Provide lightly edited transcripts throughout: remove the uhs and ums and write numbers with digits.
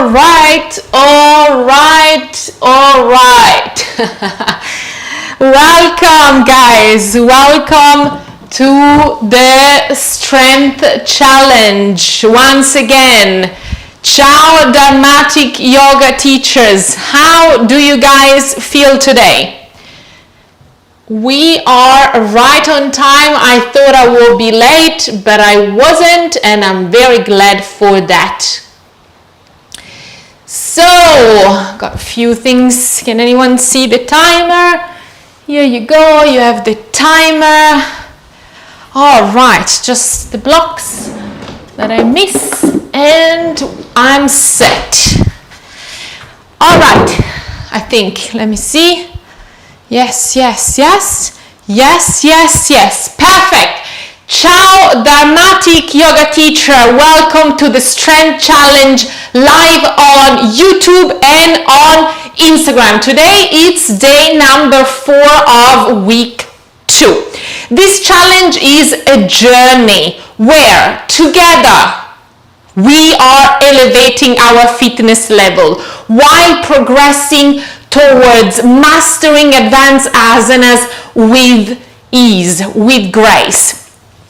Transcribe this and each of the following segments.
all right. Welcome, guys. Welcome to the strength challenge. Once again, ciao dramatic yoga teachers. How do you guys feel today? We are right on time. I thought I would be late, but I wasn't, and I'm very glad for that. So, got a few things. Can anyone see the timer? Here you go, you have the timer. All right, just the blocks that I miss, and I'm set. All right, I think, let me see. Yes. Perfect. Ciao, dramatic yoga teacher. Welcome to the Strength Challenge live on YouTube and on Instagram. Today it's day number 4 of week 2. This challenge is a journey where together we are elevating our fitness level while progressing towards mastering advanced asanas with ease, with grace.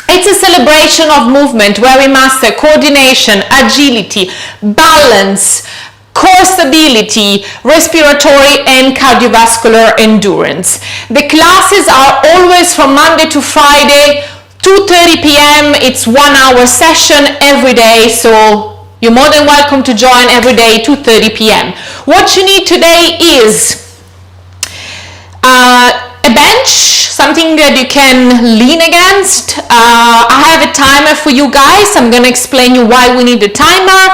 It's a celebration of movement where we master coordination, agility, balance, core stability, respiratory and cardiovascular endurance. The classes are always from Monday to Friday, 2:30 p.m. It's 1 hour session every day, so you're more than welcome to join every day, 2:30 p.m. What you need today is a bench, something that you can lean against. I have a timer for you guys. I'm going to explain you why we need a timer.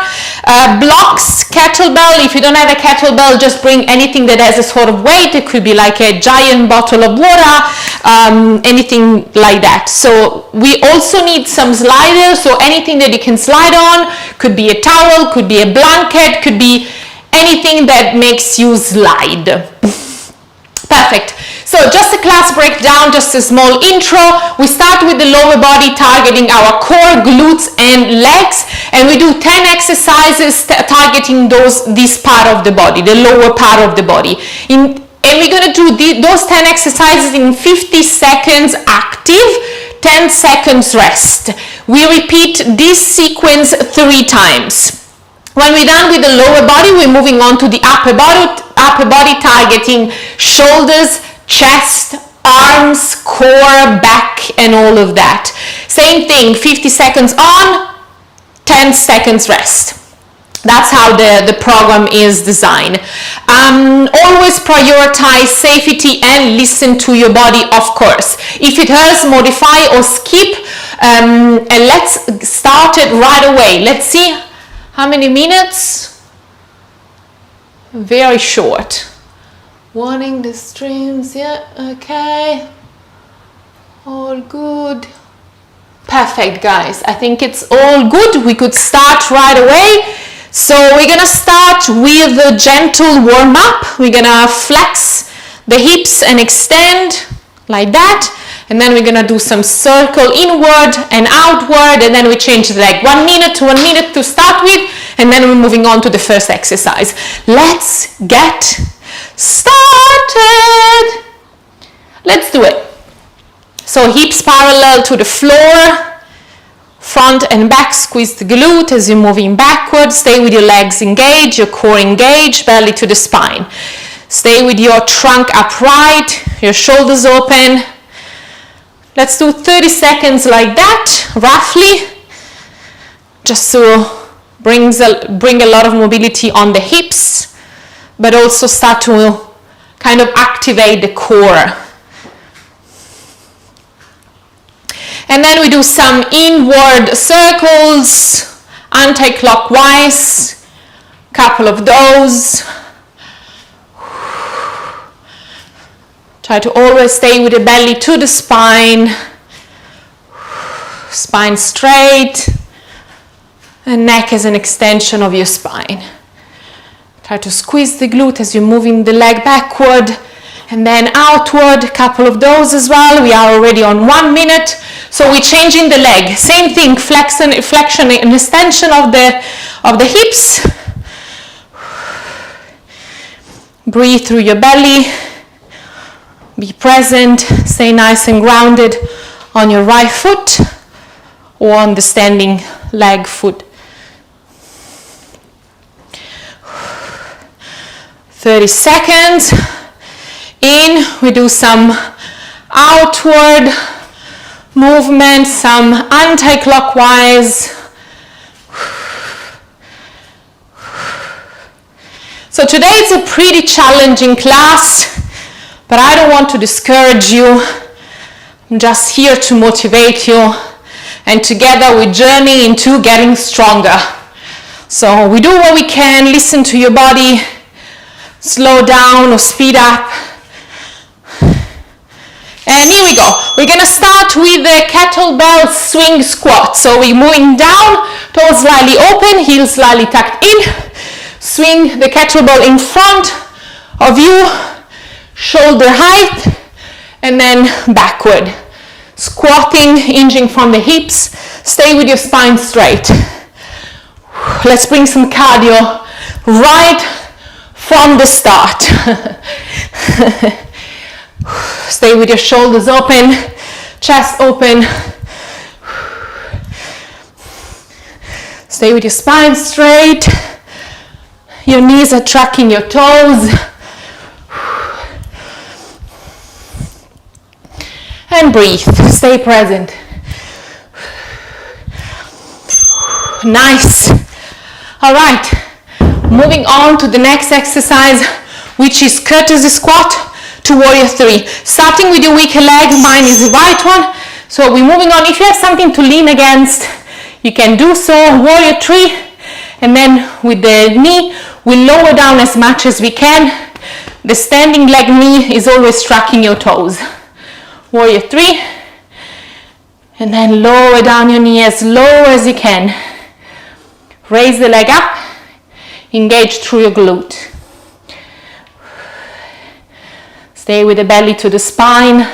Blocks, kettlebell. If you don't have a kettlebell, just bring anything that has a sort of weight. It could be like a giant bottle of water, anything like that. So we also need some sliders, so anything that you can slide on. Could be a towel, could be a blanket, could be anything that makes you slide. Perfect. So just a class breakdown, just a small intro. We start with the lower body, targeting our core, glutes and legs, and we do 10 exercises targeting this part of the body, the lower part of the body. And we're going to do those 10 exercises in 50 seconds active, 10 seconds rest. We repeat this sequence 3 times. When we're done with the lower body, we're moving on to the upper body targeting shoulders, chest, arms, core, back, and all of that. Same thing, 50 seconds on, 10 seconds rest. That's how the program is designed. Always prioritize safety and listen to your body, of course. If it hurts, modify or skip. And let's start it right away. Let's see how many minutes. Very short. Warning the streams, yeah, okay. All good. Perfect, guys. I think it's all good. We could start right away. So we're gonna start with a gentle warm-up. We're gonna flex the hips and extend like that. And then we're gonna do some circle inward and outward, and then we change the leg. 1 minute to start with, and then we're moving on to the first exercise. Let's get started. Let's do it. So hips parallel to the floor, front and back, squeeze the glute as you're moving backwards. Stay with your legs engaged, your core engaged, belly to the spine. Stay with your trunk upright, your shoulders open. Let's do 30 seconds like that, roughly, just to bring a lot of mobility on the hips, but also start to kind of activate the core. And then we do some inward circles, anti-clockwise, couple of those. Try to always stay with the belly to the spine, spine straight, and neck as an extension of your spine. Try to squeeze the glute as you're moving the leg backward and then outward, a couple of those as well. We are already on 1 minute. So we're changing the leg. Same thing, flexion and extension of the hips. Breathe through your belly. Be present. Stay nice and grounded on your right foot or on the standing leg foot. 30 seconds. In, we do some outward movement, some anti-clockwise. So today it's a pretty challenging class, but I don't want to discourage you. I'm just here to motivate you, and together we journey into getting stronger. So we do what we can, listen to your body, slow down or speed up. And here we go. We're gonna start with the kettlebell swing squat. So we're moving down, toes slightly open, heels slightly tucked in. Swing the kettlebell in front of you, shoulder height, and then backward. Squatting, hinging from the hips. Stay with your spine straight. Let's bring some cardio right from the start. Stay with your shoulders open, chest open. Stay with your spine straight. Your knees are tracking your toes. And breathe, stay present. Nice. All right, moving on to the next exercise, which is courtesy squat to warrior three. Starting with your weaker leg, mine is the right one. So we're moving on. If you have something to lean against, you can do so, warrior three. And then with the knee, we lower down as much as we can. The standing leg knee is always tracking your toes. Warrior three. And then lower down your knee as low as you can. Raise the leg up. Engage through your glute. Stay with the belly to the spine.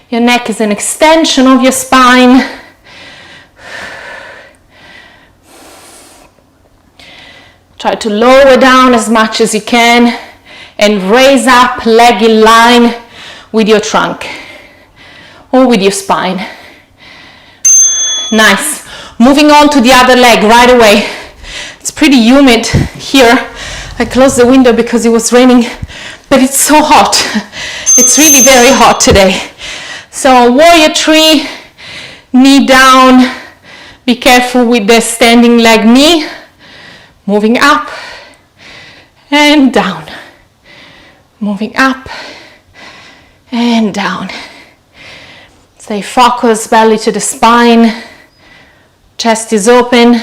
Your neck is an extension of your spine. Try to lower down as much as you can and raise up, leg in line with your trunk or with your spine. Nice. Moving on to the other leg right away. It's pretty humid here. I closed the window because it was raining, but it's so hot. It's really very hot today. So warrior three, knee down. Be careful with the standing leg knee. Moving up and down. Moving up and down. Stay focused, belly to the spine. Chest is open.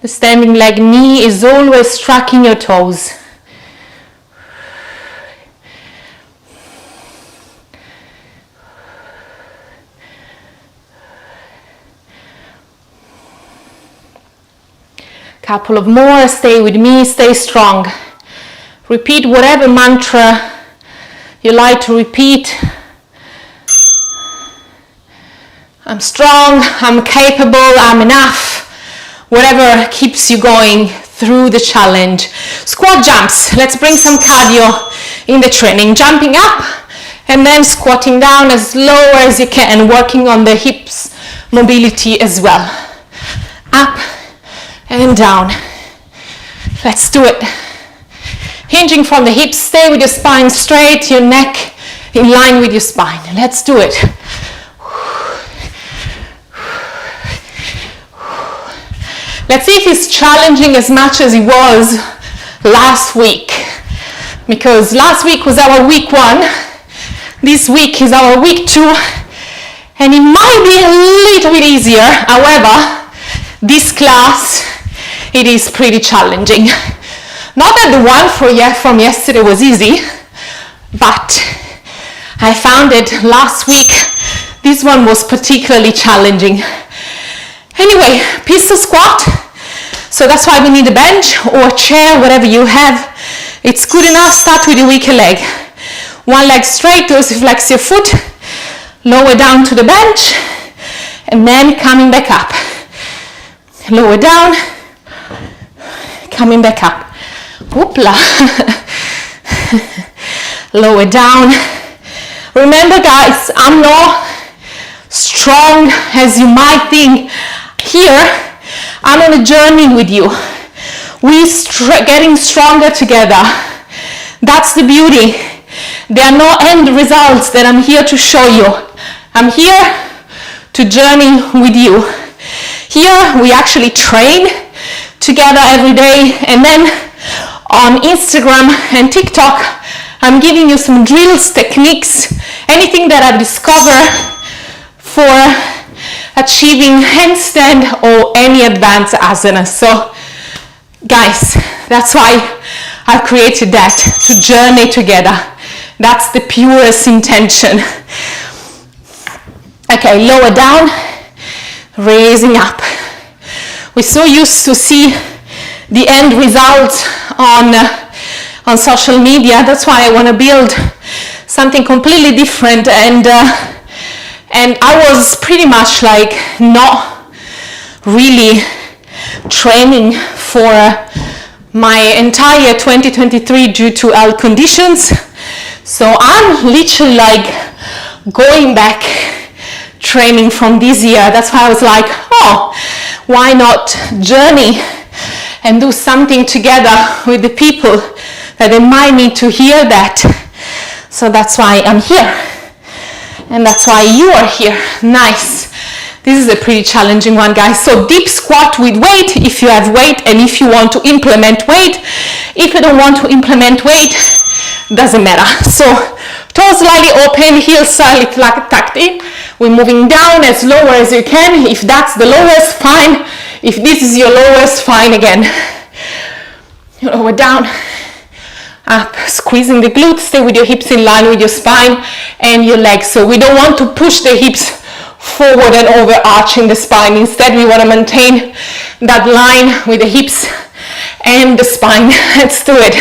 The standing leg knee is always tracking your toes. Couple of more, stay with me, stay strong. Repeat whatever mantra you like to repeat. I'm strong, I'm capable, I'm enough. Whatever keeps you going through the challenge. Squat jumps, let's bring some cardio in the training. Jumping up and then squatting down as low as you can, working on the hips mobility as well. Up and down. Let's do it. Hinging from the hips, stay with your spine straight, your neck in line with your spine. Let's do it. Let's see if it's challenging as much as it was last week. Because last week was our week 1. This week is our week 2. And it might be a little bit easier. However, this class, it is pretty challenging. Not that the one from yesterday was easy, but I found it last week, this one was particularly challenging. Anyway, pistol squat. So that's why we need a bench or a chair, whatever you have. It's good enough. Start with your weaker leg. One leg straight, toes flex your foot. Lower down to the bench and then coming back up. lower down, coming back up. Whoopla. Lower down. Remember guys, I'm not strong as you might think. Here, I'm on a journey with you. We're getting stronger together. That's the beauty. There are no end results that I'm here to show you. I'm here to journey with you. Here we actually train together every day, and then on Instagram and TikTok I'm giving you some drills, techniques, anything that I've discovered for achieving handstand or any advanced asanas. So guys, that's why I've created that, to journey together. That's the purest intention. Okay, lower down, raising up. We're so used to see the end result on social media. That's why I want to build something completely different. And I was pretty much like not really training for my entire 2023 due to health conditions. So I'm literally like going back training from this year. That's why I was like, oh, why not journey and do something together with the people that they might need to hear that. So that's why I'm here, and that's why you are here. Nice. This is a pretty challenging one, guys. So deep squat with weight if you have weight, and if you want to implement weight. If you don't want to implement weight, doesn't matter. So toes slightly open, heels slightly tucked in. We're moving down as low as you can. If that's the lowest, fine. If this is your lowest, fine again. Lower down, up, squeezing the glutes. Stay with your hips in line with your spine and your legs. So we don't want to push the hips forward and overarching the spine. Instead, we want to maintain that line with the hips and the spine. Let's do it.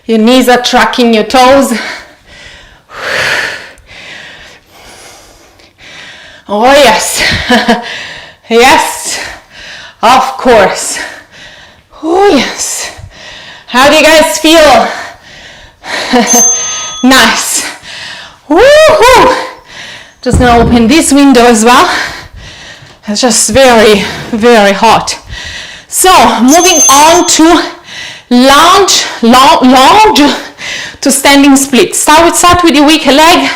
Your knees are tracking your toes. Oh yes. Yes, of course. Oh yes. How do you guys feel? Nice. Woohoo! Just gonna open this window as well. It's just very, very hot. So moving on to lunge to standing split. Start with your weaker leg.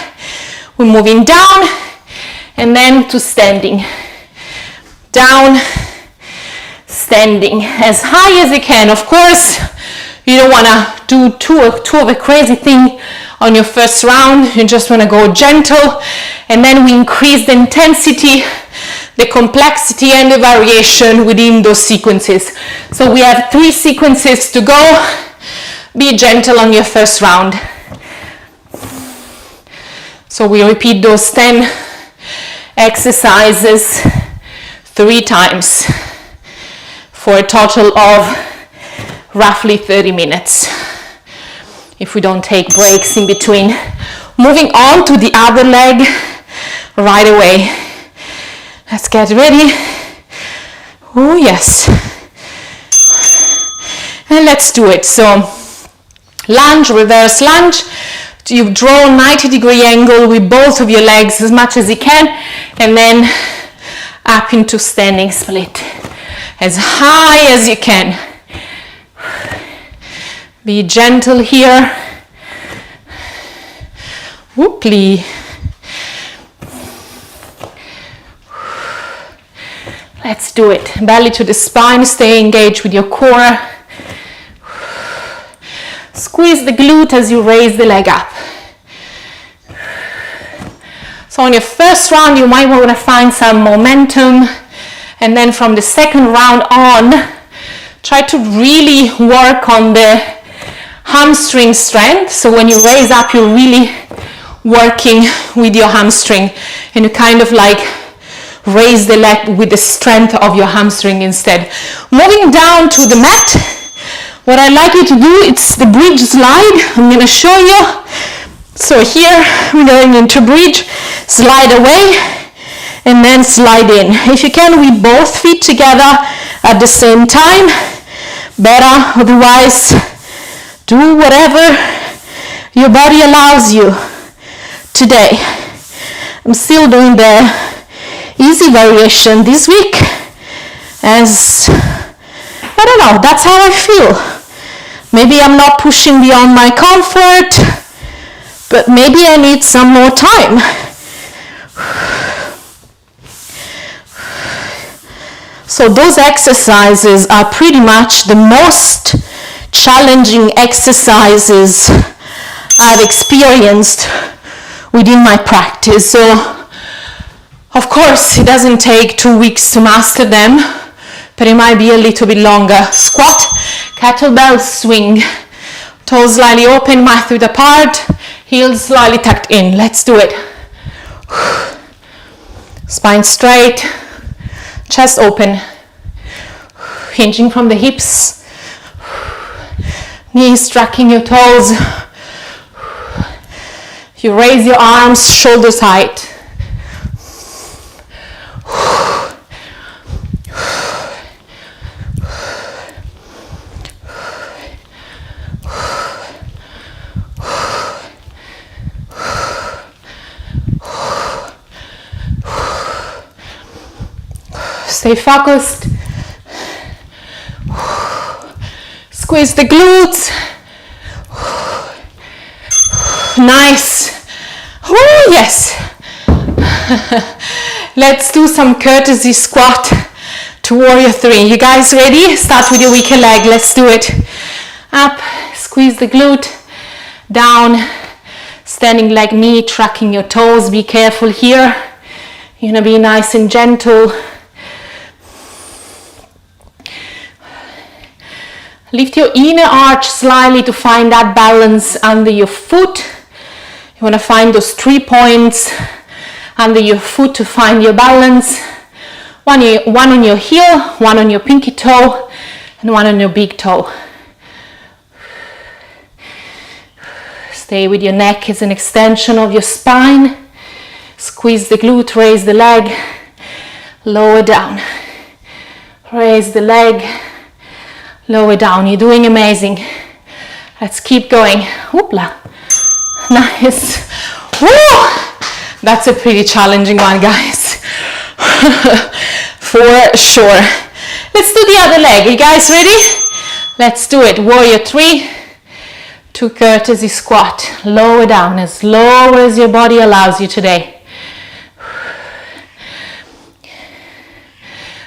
We're moving down and then to standing. Down, standing as high as you can. Of course, you don't want to do too of a crazy thing on your first round. You just want to go gentle, and then we increase the intensity, the complexity and the variation within those sequences. So we have 3 sequences to go. Be gentle on your first round. So we repeat those 10 exercises 3 times for a total of roughly 30 minutes, if we don't take breaks in between. Moving on to the other leg right away. Let's get ready. Oh yes. And let's do it. So lunge, reverse lunge. You draw a 90-degree angle with both of your legs as much as you can, and then up into standing split as high as you can. Be gentle here. Whooply. Let's do it. Belly to the spine, stay engaged with your core. Squeeze the glute as you raise the leg up. So on your first round, you might want to find some momentum, and then from the second round on, try to really work on the hamstring strength. So when you raise up, you're really working with your hamstring, and you kind of like raise the leg with the strength of your hamstring instead. Moving down to the mat, what I'd like you to do, it's the bridge slide. I'm going to show you. So here we're going into bridge, slide away, and then slide in. If you can, with both feet together at the same time, better. Otherwise, do whatever your body allows you today. I'm still doing the easy variation this week, as I don't know, that's how I feel. Maybe I'm not pushing beyond my comfort, but maybe I need some more time. So those exercises are pretty much the most challenging exercises I've experienced within my practice. So of course it doesn't take 2 weeks to master them, but it might be a little bit longer. Squat, kettlebell swing, toes slightly open, mat width apart, heels slightly tucked in. Let's do it. Spine straight, chest open, hinging from the hips, knees tracking your toes. You raise your arms, shoulders height. Stay focused. Squeeze the glutes. Nice. Oh, yes. Let's do some courtesy squat to warrior 3. You guys ready? Start with your weaker leg. Let's do it. Up, squeeze the glute. Down, standing leg knee, tracking your toes. Be careful here. You're gonna be nice and gentle. Lift your inner arch slightly to find that balance under your foot. You want to find those 3 points under your foot to find your balance. One on your heel, one on your pinky toe, and one on your big toe. Stay with your neck as an extension of your spine. Squeeze the glute, raise the leg, lower down. Raise the leg, lower down. You're doing amazing. Let's keep going. Hoopla. Nice. Woo! That's a pretty challenging one, guys. For sure. Let's do the other leg. You guys ready? Let's do it. Warrior 3 to courtesy squat. Lower down as low as your body allows you today.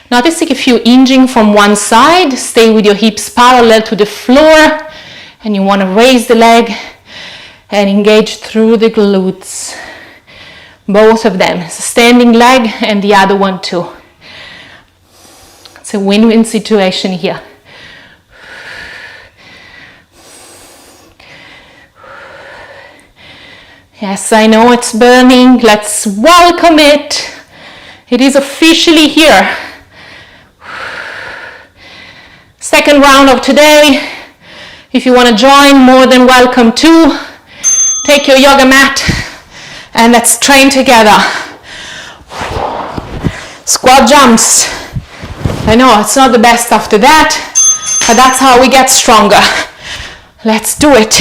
Notice if you're hinging from one side, stay with your hips parallel to the floor, and you want to raise the leg and engage through the glutes. Both of them. It's a standing leg and the other one too. It's a win-win situation here. Yes, I know it's burning. Let's welcome it. It is officially here. Second round of today. If you want to join, more than welcome to. Take your yoga mat and let's train together. Squat jumps. I know it's not the best after that, but that's how we get stronger. Let's do it.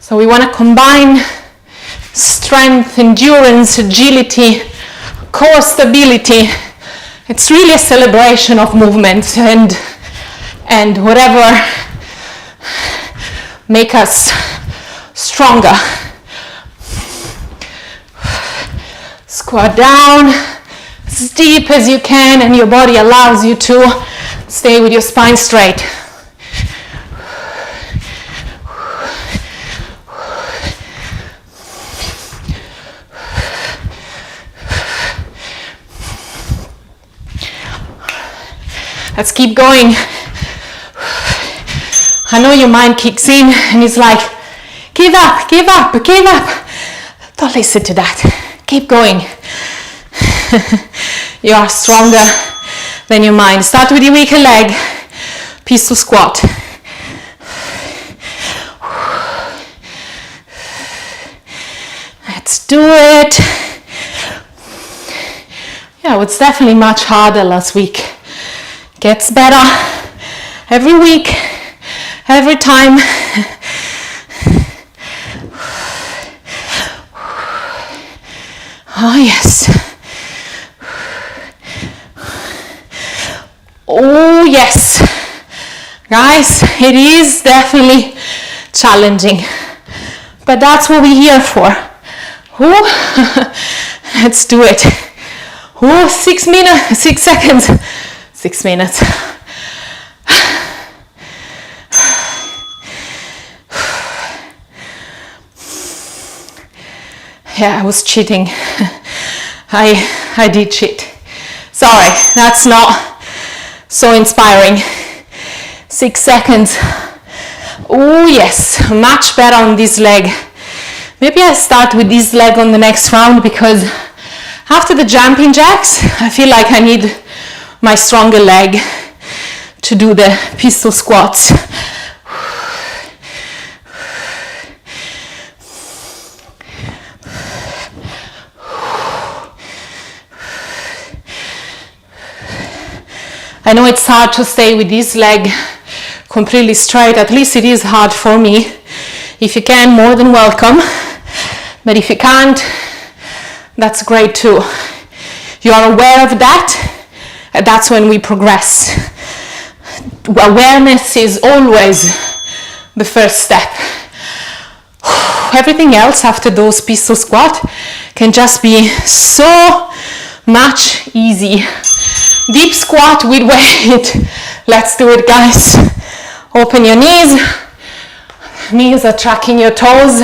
So we want to combine strength, endurance, agility, core stability. It's really a celebration of movement and whatever make us stronger. Squat down as deep as you can and your body allows you to. Stay with your spine straight. Let's keep going. I know your mind kicks in and it's like, give up, give up, give up. Don't listen to that. Keep going. You are stronger than your mind. Start with your weaker leg. Pistol squat. Let's do it. Yeah, it was definitely much harder last week. Gets better every week, every time. Oh yes. Oh yes. Guys, it is definitely challenging, but that's what we're here for. Oh, let's do it. Oh, 6 minutes, 6 seconds, 6 minutes. Yeah, I was cheating. I did cheat. Sorry, that's not so inspiring. 6 seconds. Oh yes, much better on this leg. Maybe I start with this leg on the next round, because after the jumping jacks, I feel like I need my stronger leg to do the pistol squats. I know it's hard to stay with this leg completely straight. At least it is hard for me. If you can, more than welcome. But if you can't, that's great too. You are aware of that, and that's when we progress. Awareness is always the first step. Everything else after those pistol squat can just be so much easy. Deep squat with weight. Let's do it, guys. Open your knees. Knees are tracking your toes.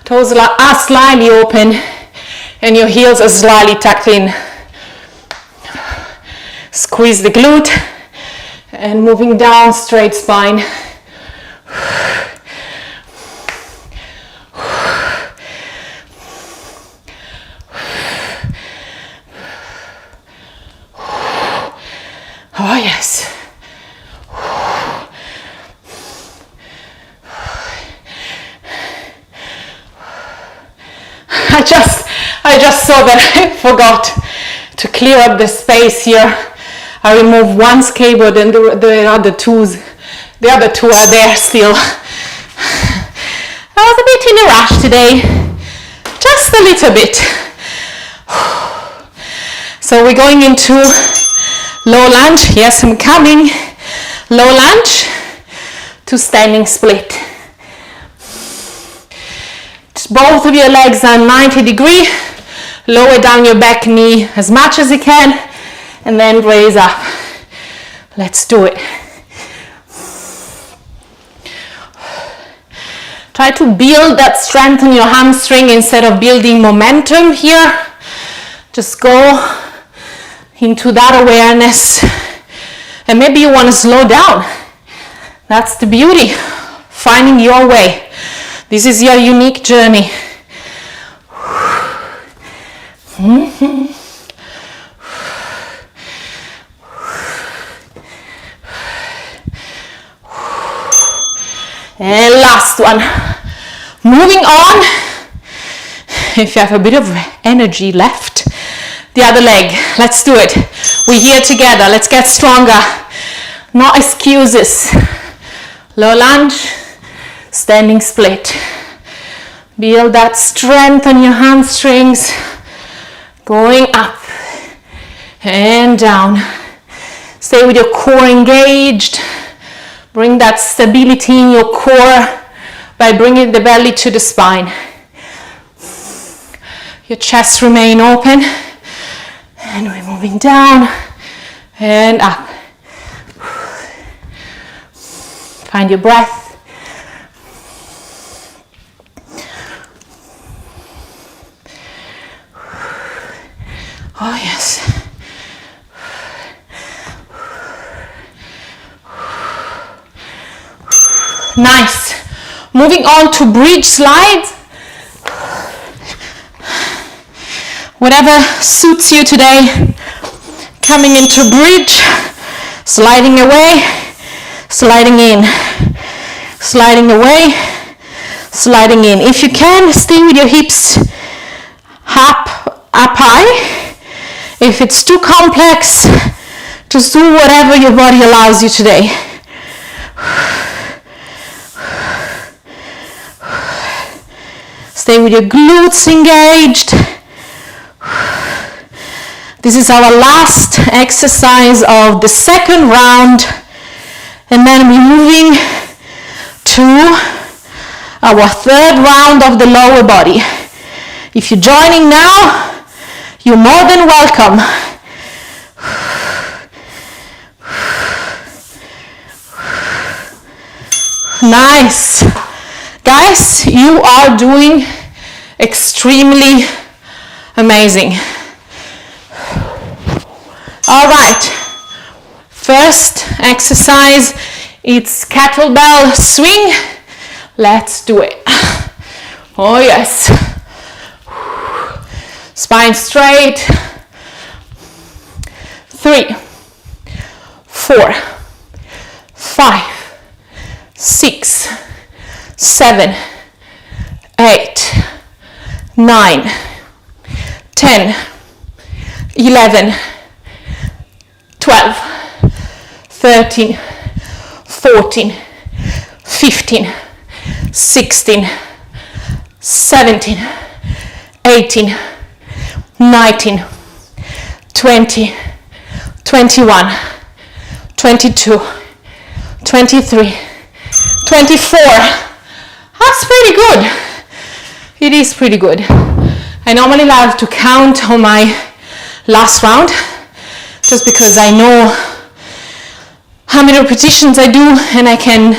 Toes are slightly open, and your heels are slightly tucked in. Squeeze the glute, and moving down, straight spine. Oh yes. I just saw that I forgot to clear up the space here. I removed one skateboard, and the other two are there still. I was a bit in a rush today, just a little bit. So we're going into low lunge. Yes, I'm coming. Low lunge to standing split. Both of your legs are 90 degrees. Lower down your back knee as much as you can, and then raise up. Let's do it. Try to build that strength in your hamstring instead of building momentum here. Just go into that awareness, and maybe you want to slow down. That's the beauty, finding your way. This is your unique journey. And last one. Moving on. If you have a bit of energy left, the other leg. Let's do it. We're here together. Let's get stronger. No excuses. Low lunge. Standing split. Build that strength on your hamstrings. Going up and down. Stay with your core engaged. Bring that stability in your core by bringing the belly to the spine. Your chest remain open. And we're moving down and up. Find your breath. Oh yes. Nice. Moving on to bridge slides. Whatever suits you today. Coming into bridge, sliding away, sliding in, sliding away, sliding in. If you can, stay with your hips try. If it's too complex, just do whatever your body allows you today. Stay with your glutes engaged. This is our last exercise of the second round, and then we're moving to our third round of the lower body. If you're joining now, you're more than welcome. Nice. Guys, you are doing extremely amazing. All right. First exercise, it's kettlebell swing. Let's do it. Oh yes. Spine straight. 3, 4, 5, 6, 7, 8, 9, 10, 11, 12, 13, 14, 15, 16, 17, 18, 19, 20, 21, 22, 23, 24. That's pretty good. It is pretty good. I normally love to count on my last round just because I know how many repetitions I do, and I can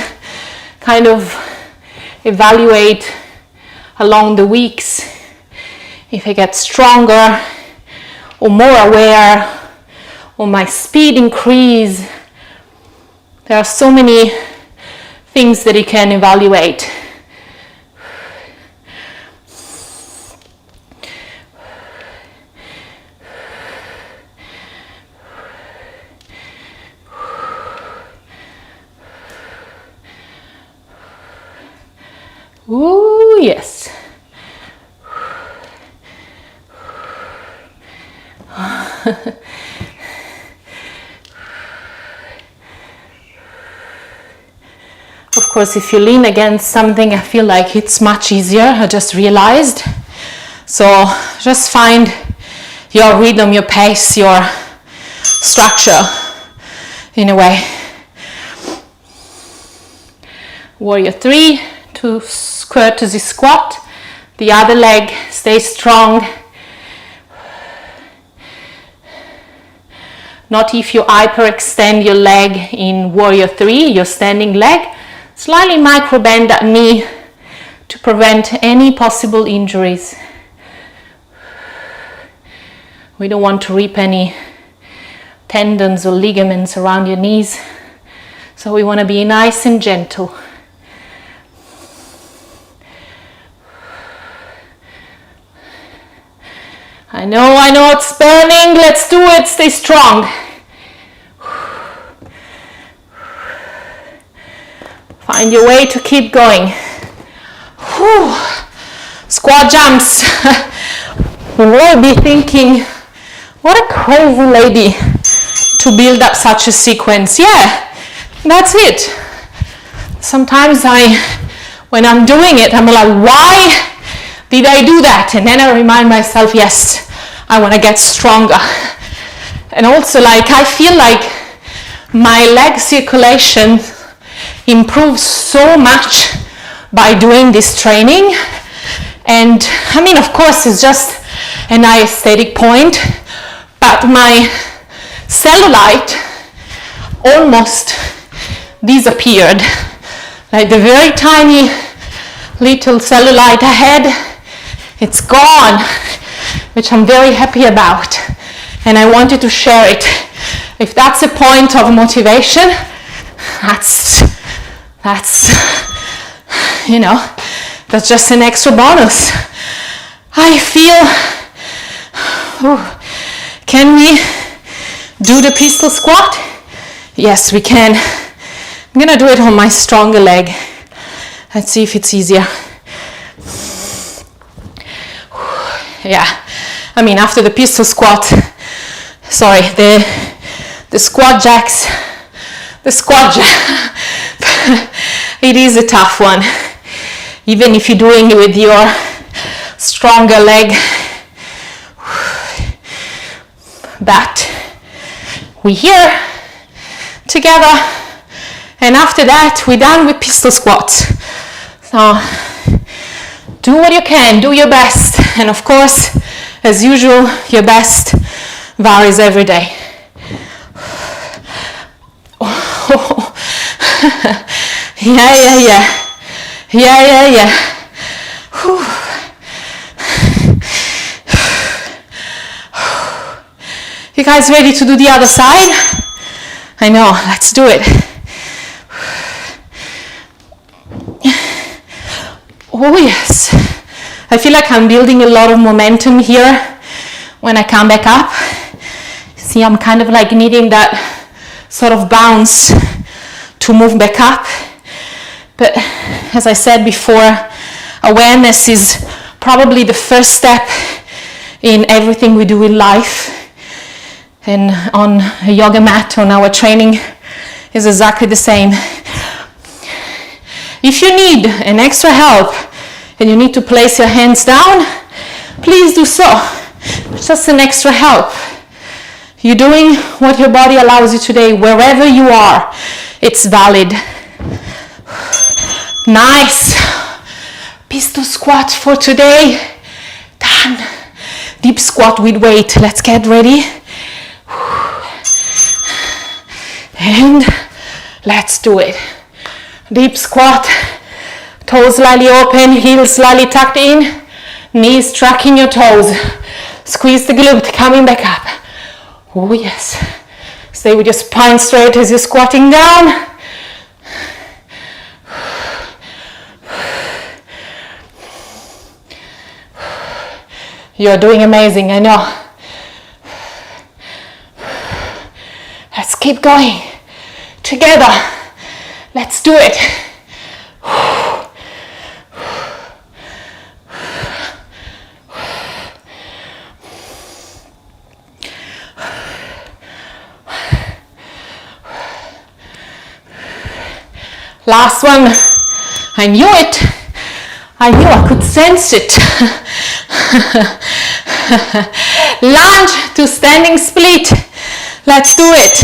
kind of evaluate along the weeks if I get stronger or more aware, or my speed increase. There are so many things that you can evaluate. Ooh, yes. Of course, if you lean against something, I feel like it's much easier. I just realized. So just find your rhythm, your pace, your structure in a way. Warrior 3, to courtesy squat. The other leg stays strong. Not if you hyperextend your leg in Warrior 3, your standing leg. Slightly micro bend that knee to prevent any possible injuries. We don't want to rip any tendons or ligaments around your knees. So we want to be nice and gentle. I know it's burning. Let's do it. Stay strong. Find your way to keep going. Whew. Squat jumps. You will be thinking, what a crazy lady to build up such a sequence. Yeah, that's it. Sometimes when I'm doing it, I'm like, why did I do that? And then I remind myself, yes, I want to get stronger. And also, like, I feel like my leg circulation improves so much by doing this training. And I mean, of course, it's just an aesthetic point, but my cellulite almost disappeared. Like the very tiny little cellulite I had, it's gone, which I'm very happy about, and I wanted to share it. If that's a point of motivation, that's you know, that's just an extra bonus. I feel, can we do the pistol squat? Yes, we can. I'm gonna do it on my stronger leg. Let's see if it's easier. Yeah, after the pistol squat, sorry, the squat jacks, it is a tough one, even if you're doing it with your stronger leg. But we're here together, and after that we're done with pistol squats. So do what you can, do your best, and of course, as usual, your best varies every day. Yeah. Whew. You guys ready to do the other side? I know, let's do it. Oh yes, I feel like I'm building a lot of momentum here when I come back up. See, I'm kind of like needing that sort of bounce to move back up. But as I said before, awareness is probably the first step in everything we do in life. And on a yoga mat, on our training, is exactly the same. If you need an extra help and you need to place your hands down, please do so. It's just an extra help. You're doing what your body allows you today, wherever you are. It's valid. Nice. Pistol squat for today. Done. Deep squat with weight. Let's get ready. And let's do it. Deep squat, toes slightly open, heels slightly tucked in, knees tracking your toes. Squeeze the glute, coming back up. Oh yes. Stay with your spine straight as you're squatting down. You're doing amazing, I know. Let's keep going. Together. Let's do it. Last one. I knew it. I knew I could sense it. Lunge to standing split. Let's do it.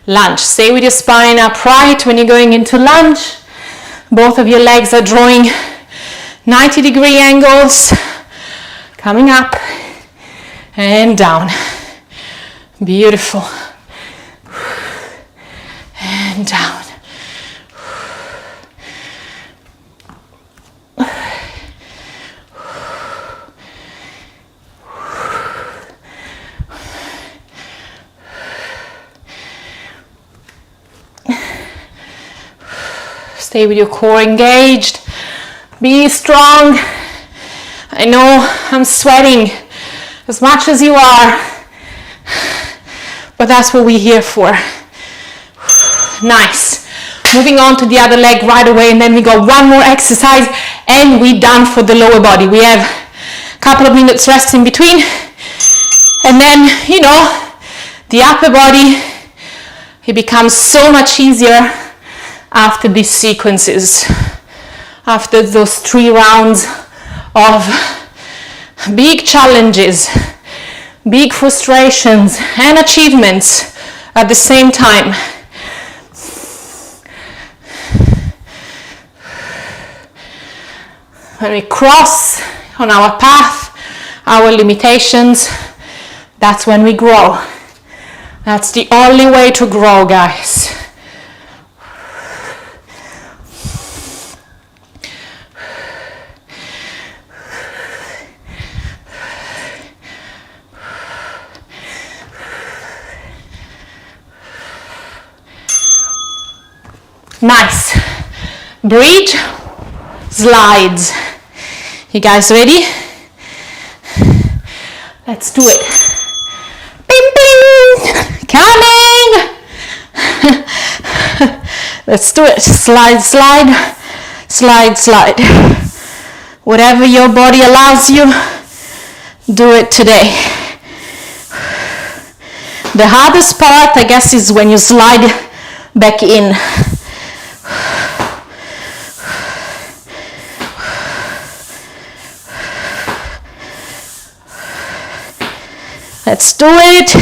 Lunge. Stay with your spine upright when you're going into lunge. Both of your legs are drawing 90-degree angles. Coming up and down. Beautiful. And down. Stay with your core engaged. Be strong. I know I'm sweating as much as you are, but that's what we're here for. Nice. Moving on to the other leg right away, and then we got one more exercise and we're done for the lower body. We have a couple of minutes rest in between, and then, you know, the upper body, it becomes so much easier after these sequences, after those 3 rounds of big challenges, big frustrations and achievements at the same time. When we cross on our path, our limitations, that's when we grow. That's the only way to grow, guys. Nice. Bridge, slides. You guys ready? Let's do it. Bing, bing. Coming. Let's do it. Slide, slide, slide, slide. Whatever your body allows you, do it today. The hardest part, I guess, is when you slide back in. Let's do it.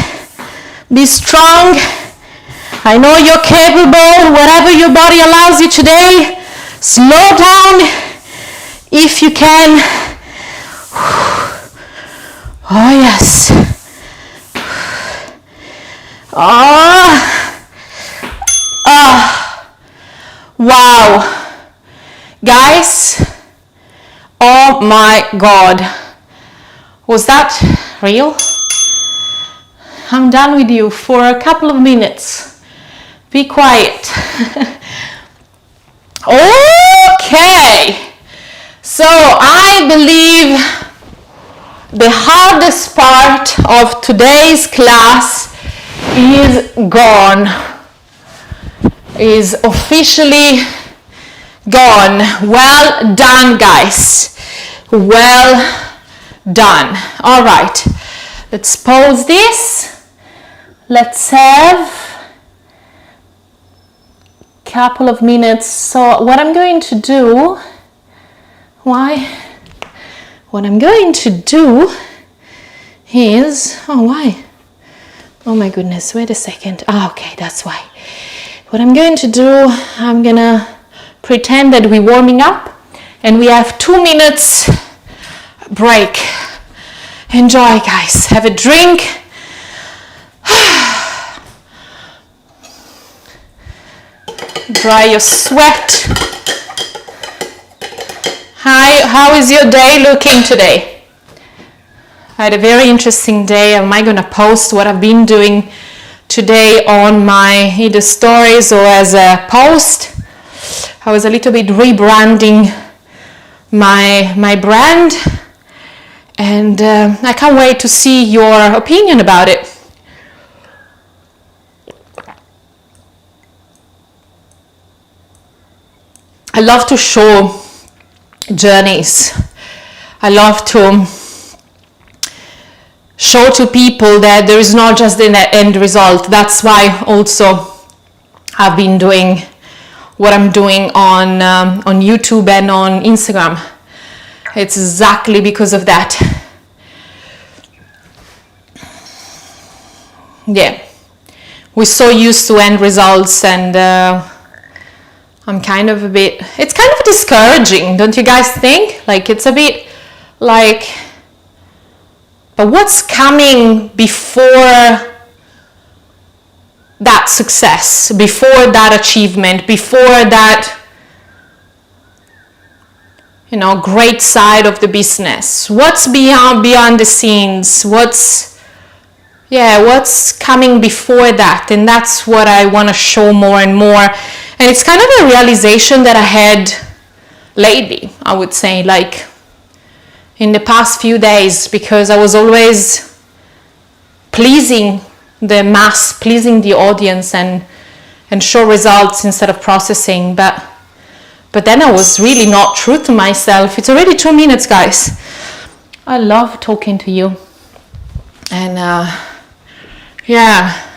Be strong. I know you're capable. Whatever your body allows you today, slow down if you can. Oh yes. Wow. Guys, oh my God. Was that real? I'm done with you for a couple of minutes. Be quiet. Okay. So I believe the hardest part of today's class is gone. Is officially gone. Well done, guys. Well done. All right. Let's pause this. Let's have a couple of minutes. So what I'm going to do, what I'm going to do is, oh my goodness, wait a second. Okay, that's why. What I'm going to do, I'm gonna pretend that we're warming up and we have 2 minutes break. Enjoy, guys. Have a drink. Dry your sweat. Hi, how is your day looking today? I had a very interesting day. Am I gonna post what I've been doing today on my either stories or as a post? I was a little bit rebranding my brand, and I can't wait to see your opinion about it. I love to show journeys. I love to show to people that there is not just the end result. That's why also I've been doing what I'm doing on YouTube and on Instagram. It's exactly because of that. Yeah, we're so used to end results, and I'm kind of it's kind of discouraging, don't you guys think? Like, it's a bit like, but what's coming before that success, before that achievement, before that, you know, great side of the business? What's beyond the scenes? What's coming before that? And that's what I want to show more and more. And it's kind of a realization that I had lately, I would say, like in the past few days, because I was always pleasing the mass, pleasing the audience, and show results instead of processing. But then I was really not true to myself. It's already 2 minutes, guys. I love talking to you. And yeah,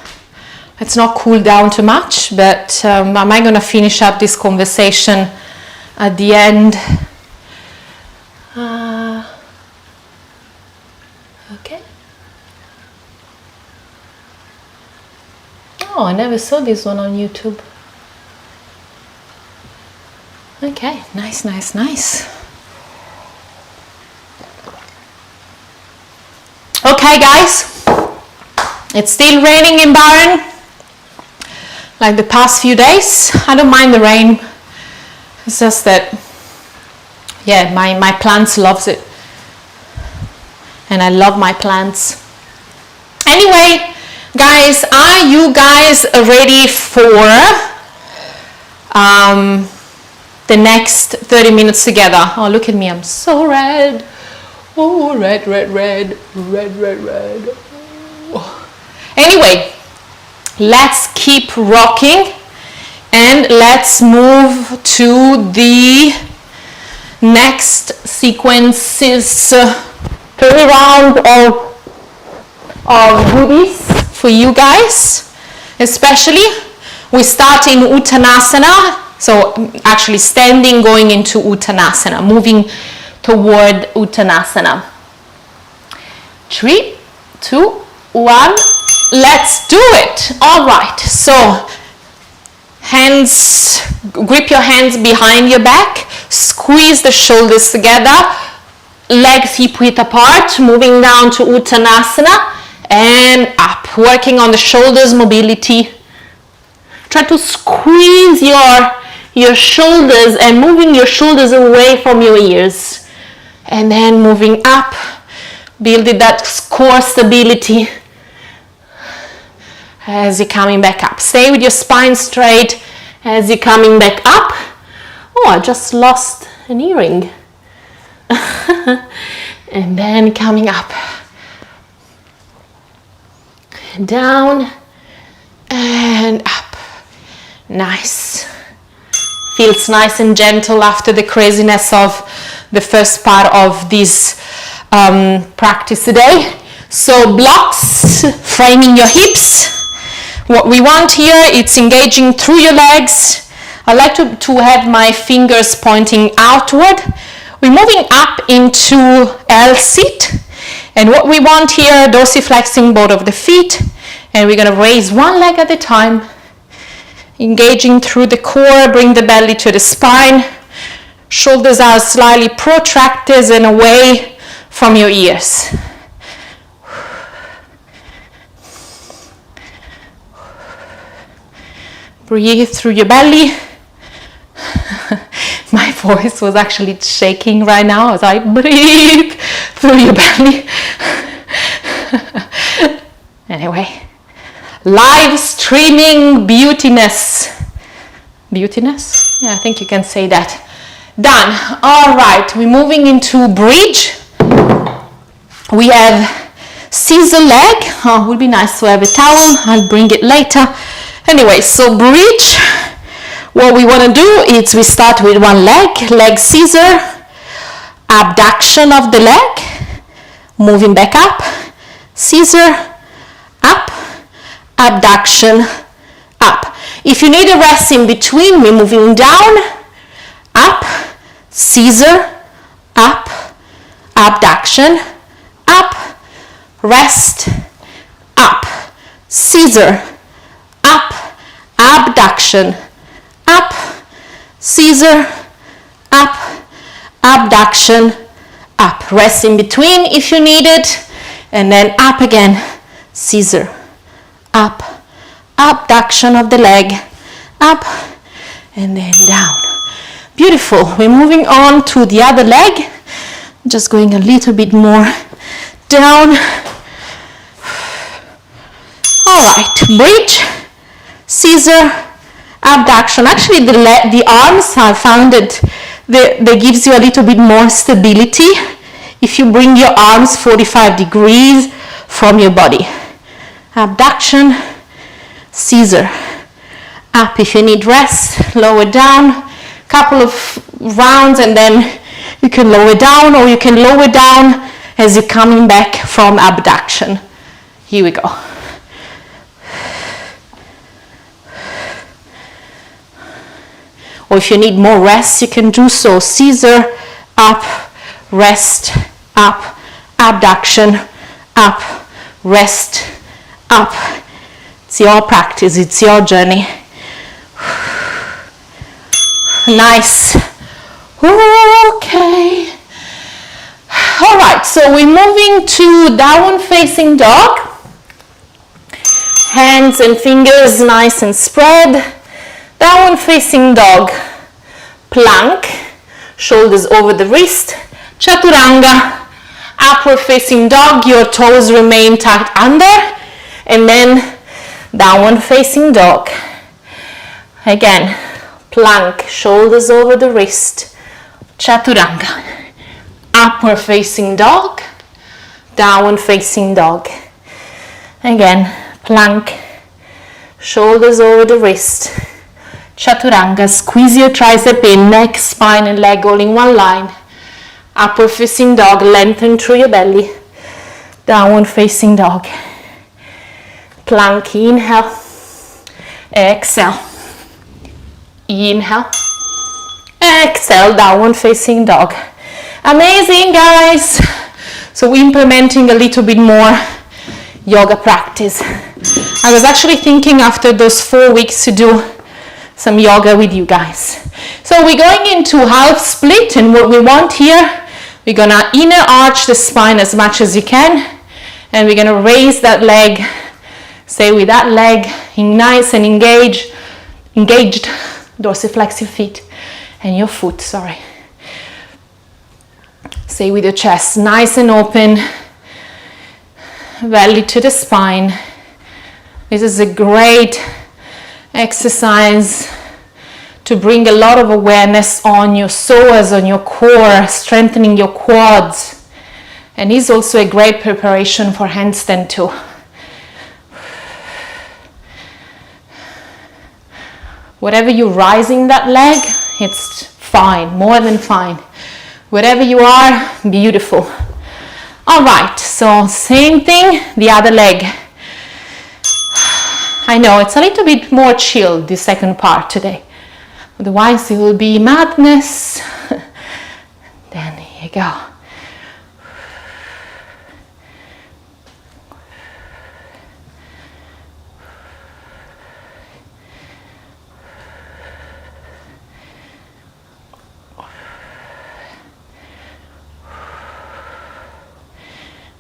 let's not cool down too much, but am I going to finish up this conversation at the end? Okay. Oh, I never saw this one on YouTube. Okay, nice. Okay, guys, it's still raining in Bahrain, like the past few days. I don't mind the rain. It's just that, yeah, my plants loves it, and I love my plants. Anyway, guys, are you guys ready for the next 30 minutes together? Oh, look at me, I'm so red. Oh, red. Oh. Anyway, let's keep rocking, and let's move to the Next sequence is 3 rounds of goodies for you guys, especially. We start in Uttanasana, so actually standing, going into Uttanasana, moving toward Uttanasana. 3, 2, 1, let's do it. All right, so hands, grip your hands behind your back, squeeze the shoulders together, legs hip width apart, moving down to Uttanasana and up, working on the shoulders mobility. Try to squeeze your shoulders and moving your shoulders away from your ears, and then moving up, building that core stability as you're coming back up. Stay with your spine straight as you're coming back up. Oh, I just lost an earring. And then coming up, down and up. Nice. Feels nice and gentle after the craziness of the first part of this practice today. So blocks, framing your hips. What we want here, it's engaging through your legs. I like to have my fingers pointing outward. We're moving up into L-sit. And what we want here, dorsiflexing both of the feet. And we're going to raise one leg at a time. Engaging through the core, bring the belly to the spine. Shoulders are slightly protracted and away from your ears. Breathe through your belly. My voice was actually shaking right now as I breathe through your belly. Anyway. Live streaming beautiness. Beautiness? Yeah, I think you can say that. Done. All right, we're moving into bridge. We have scissor leg. Oh, it would be nice to have a towel. I'll bring it later. Anyway, so bridge. What we want to do is we start with one leg scissor, abduction of the leg, moving back up, scissor, up, abduction, up. If you need a rest in between, we're moving down, up, scissor, up, abduction, up, rest, up, scissor, up, abduction, up, scissor, up, abduction, up. Rest in between if you need it, and then up again, scissor, up, abduction of the leg, up, and then down. Beautiful. We're moving on to the other leg. Just going a little bit more down. All right, bridge, scissor, abduction. Actually, the arms, I found that they gives you a little bit more stability if you bring your arms 45 degrees from your body. Abduction, scissor, up. If you need rest, lower down, couple of rounds, and then you can lower down, or you can lower down as you're coming back from abduction. Here we go. Or if you need more rest, you can do so. Scissor, up, rest, up, abduction, up, rest, up. It's your practice, it's your journey. Nice. Okay. All right, so we're moving to downward facing dog. Hands and fingers nice and spread. Downward facing dog. Plank. Shoulders over the wrist. Chaturanga. Upward facing dog. Your toes remain tucked under. And then downward facing dog. Again, plank. Shoulders over the wrist. Chaturanga. Upward facing dog. Downward facing dog. Again, plank. Shoulders over the wrist. Chaturanga, squeeze your tricep in, neck, spine and leg all in one line. Upward facing dog, lengthen through your belly. Downward facing dog. Plank, inhale. Exhale. Inhale. Exhale, downward facing dog. Amazing, guys. So we're implementing a little bit more yoga practice. I was actually thinking after those 4 weeks to do some yoga with you guys. So we're going into half split, and what we want here, we're gonna inner arch the spine as much as you can, and we're gonna raise that leg. Stay with that leg in nice and engaged. Dorsiflex your feet and your foot, sorry. Stay with your chest nice and open, belly to the spine. This is a great exercise to bring a lot of awareness on your psoas, on your core, strengthening your quads. And is also a great preparation for handstand too. Whatever you're rising that leg, it's fine, more than fine. Wherever you are, beautiful. All right, so same thing, the other leg. I know it's a little bit more chill, the second part today. Otherwise it will be madness. Then here you go.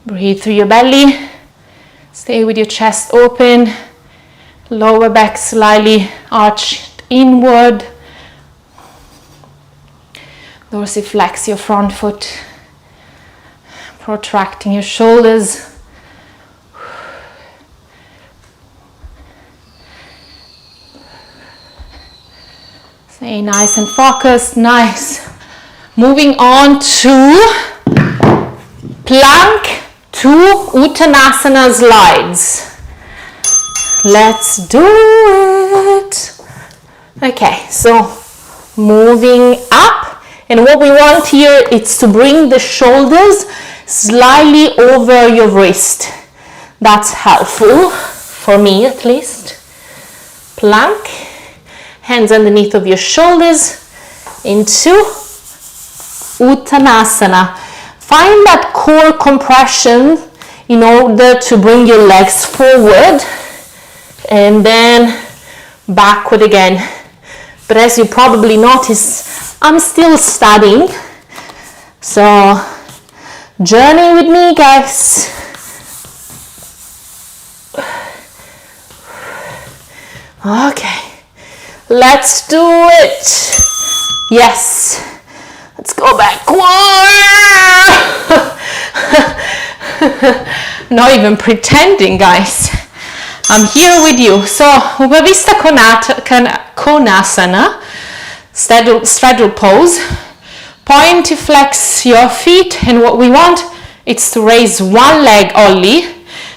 Breathe through your belly. Stay with your chest open. Lower back slightly arched inward. Dorsiflex your front foot. Protracting your shoulders. Stay nice and focused. Nice. Moving on to plank to Uttanasana slides. Let's do it. Okay, so moving up, and what we want here is to bring the shoulders slightly over your wrist. That's helpful, for me at least. Plank, hands underneath of your shoulders into Uttanasana. Find that core compression in order to bring your legs forward and then backward again. But as you probably notice, I'm still studying. So journey with me, guys. Okay, let's do it. Yes. Let's go back. Not even pretending, guys. I'm here with you. So, Upavista Konasana, straddle pose. Point to flex your feet, and what we want is to raise one leg only,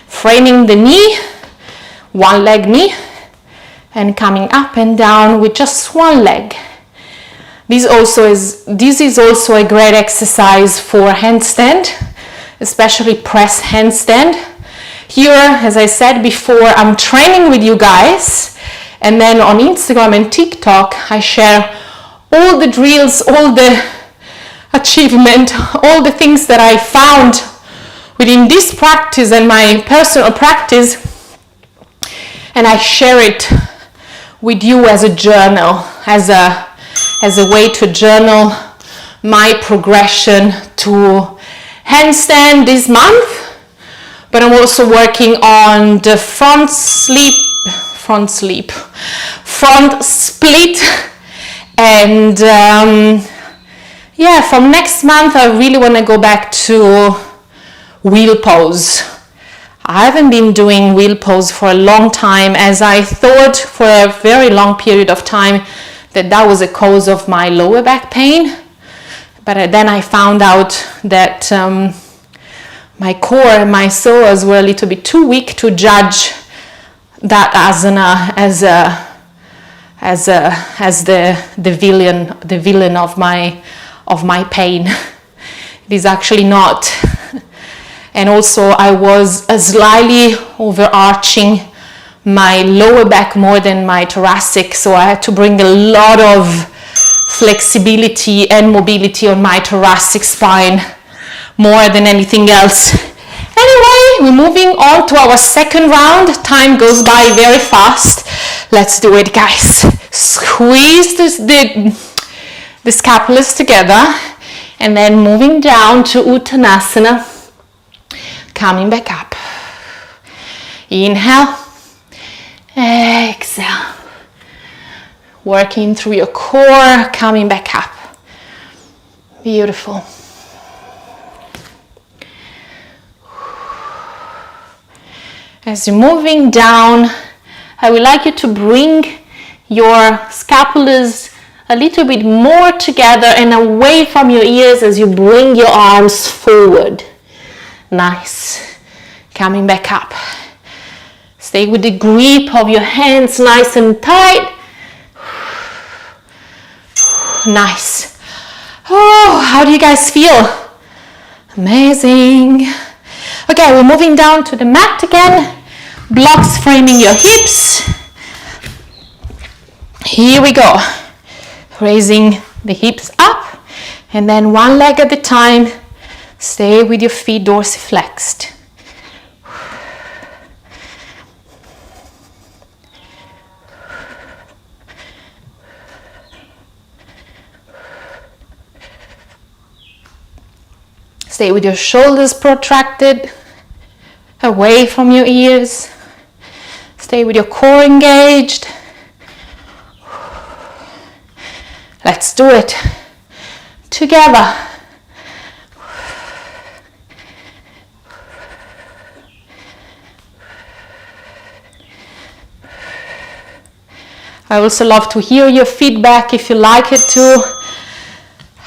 framing the knee, one leg knee, and coming up and down with just one leg. This is also a great exercise for handstand, especially press handstand. Here, as I said before, I'm training with you guys, and then on Instagram and TikTok, I share all the drills, all the achievement, all the things that I found within this practice and my personal practice, and I share it with you as a journal, as a way to journal my progression to handstand this month. But I'm also working on the front split, and yeah, from next month I really want to go back to wheel pose. I haven't been doing wheel pose for a long time, as I thought for a very long period of time that was a cause of my lower back pain. But then I found out that my core and my psoas were a little bit too weak to judge that asana as as the villain of my pain. It is actually not. And also I was slightly overarching my lower back more than my thoracic, so I had to bring a lot of flexibility and mobility on my thoracic spine more than anything else. Anyway, we're moving on to our second round. Time goes by very fast. Let's do it, guys. Squeeze the scapulas together, and then moving down to Uttanasana, coming back up. Inhale, exhale. Working through your core, coming back up. Beautiful. As you're moving down, I would like you to bring your scapulas a little bit more together and away from your ears as you bring your arms forward. Nice. Coming back up. Stay with the grip of your hands nice and tight. Nice. Oh, how do you guys feel? Amazing. Okay, we're moving down to the mat again. Blocks framing your hips. Here we go. Raising the hips up, and then one leg at a time. Stay with your feet dorsiflexed. Stay with your shoulders protracted, away from your ears. Stay with your core engaged. Let's do it together. I also love to hear your feedback if you like it too.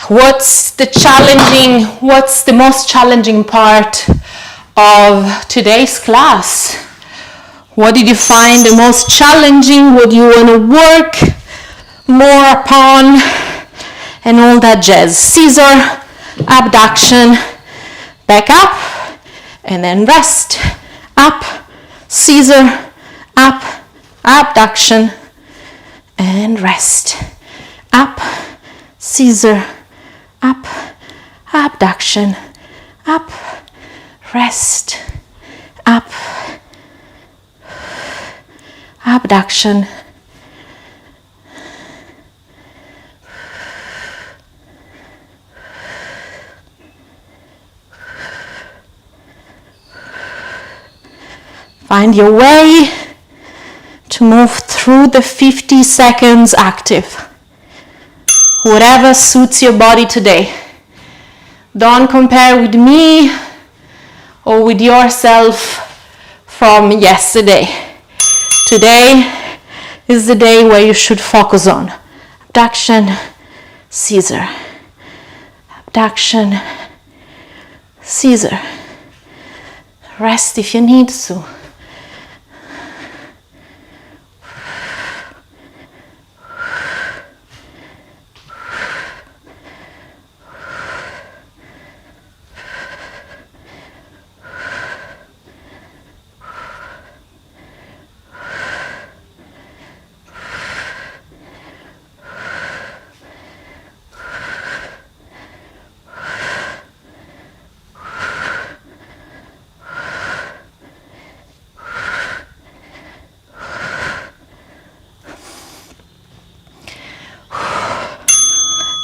What's the most challenging part of today's class? What did you find the most challenging? What do you want to work more upon? And all that jazz. Scissor, abduction, back up, and then rest. Up, scissor, up, abduction, and rest. Up, scissor, up, abduction, up, rest, up, abduction, find your way to move through the 50 seconds active. Whatever suits your body today. Don't compare with me or with yourself from yesterday. Today is the day where you should focus on abduction, scissor, abduction, scissor. Rest if you need to.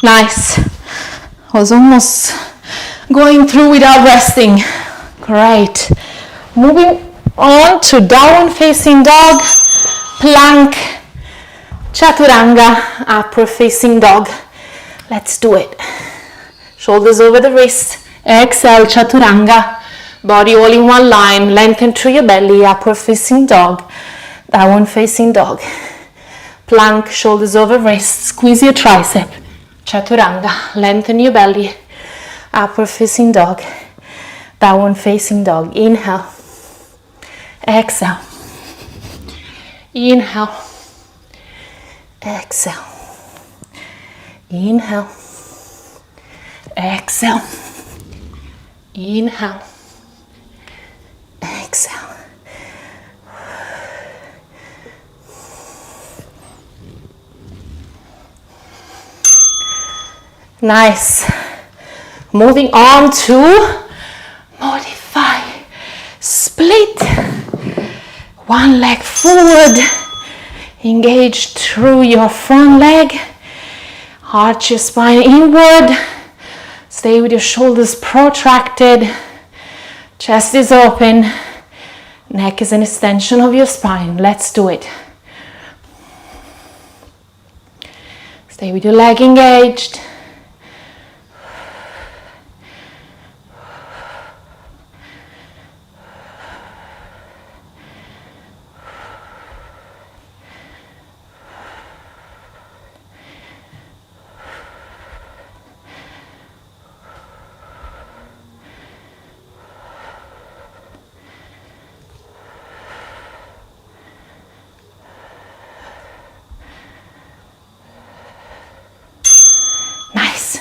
Nice. I was almost going through without resting. Great. Moving on to downward facing dog, plank, chaturanga, upward facing dog. Let's do it. Shoulders over the wrist. Exhale, chaturanga. Body all in one line. Lengthen through your belly. Upward facing dog. Downward facing dog. Plank, shoulders over wrist. Squeeze your tricep. Chaturanga, lengthen your belly, upward facing dog, downward facing dog. Inhale, exhale, inhale, exhale, inhale, exhale, inhale, exhale. Nice. Moving on to modify split. One leg forward, engage through your front leg, arch your spine inward, stay with your shoulders protracted, chest is open, neck is an extension of your spine. Let's do it. Stay with your leg engaged.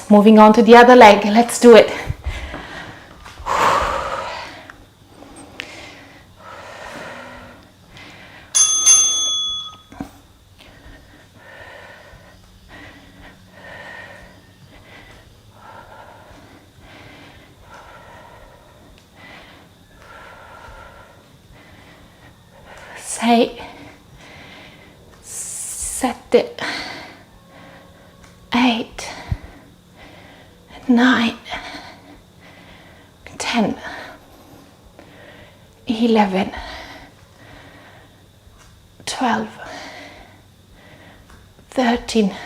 Moving on to the other leg. Let's do it. Set it. 8, 9, 10, 11, 12, 13,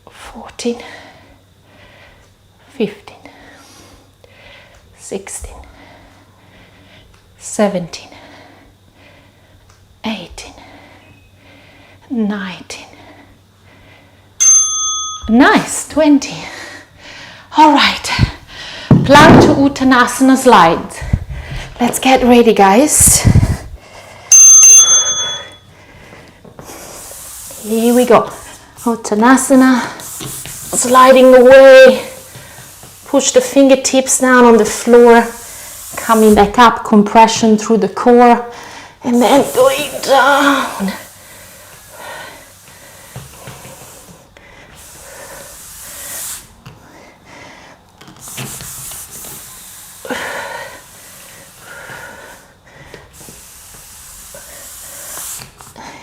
14, 15, 16, 17, 18, 19. Nice, 20. All right, plank to Uttanasana slide. Let's get ready, guys. Here we go. Uttanasana, sliding away. Push the fingertips down on the floor, coming back up, compression through the core, and then going down.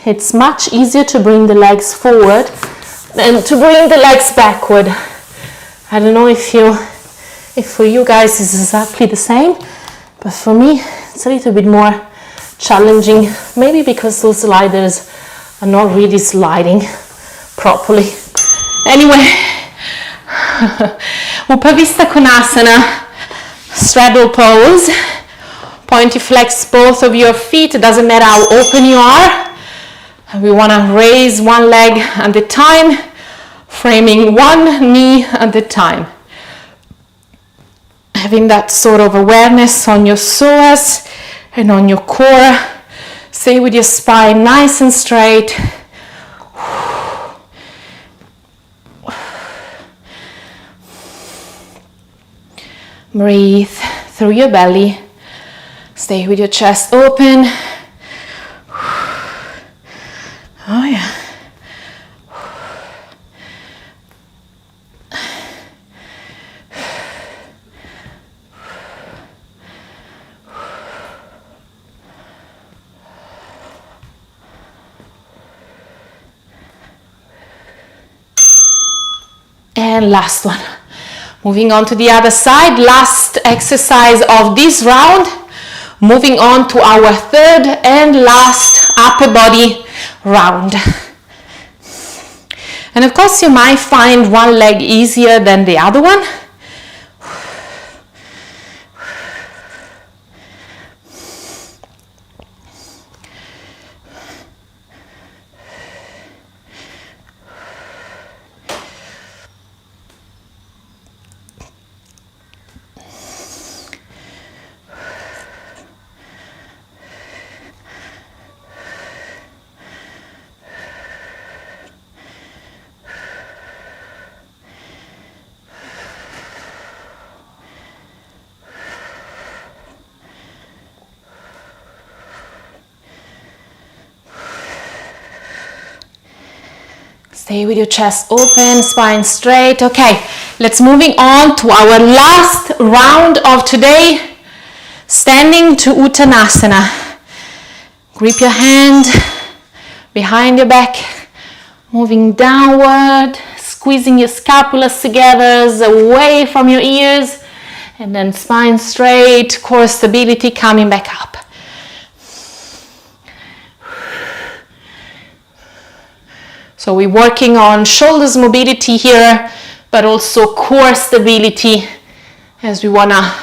It's much easier to bring the legs forward than to bring the legs backward. I don't know if for you guys it's exactly the same, but for me it's a little bit more challenging, maybe because those sliders are not really sliding properly. Anyway, Upavista Konasana, straddle pose. Point to flex both of your feet, it doesn't matter how open you are. We want to raise one leg at a time, framing one knee at a time. Having that sort of awareness on your psoas and on your core. Stay with your spine nice and straight. Breathe through your belly. Stay with your chest open. Oh yeah. And last one. Moving on to the other side. Last exercise of this round. Moving on to our third and last upper body round. And of course you might find one leg easier than the other one. Stay with your chest open, spine straight. Okay, let's moving on to our last round of today. Standing to Uttanasana. Grip your hand behind your back, moving downward, squeezing your scapulas together, away from your ears, and then spine straight, core stability, coming back up. So we're working on shoulders mobility here, but also core stability as we want to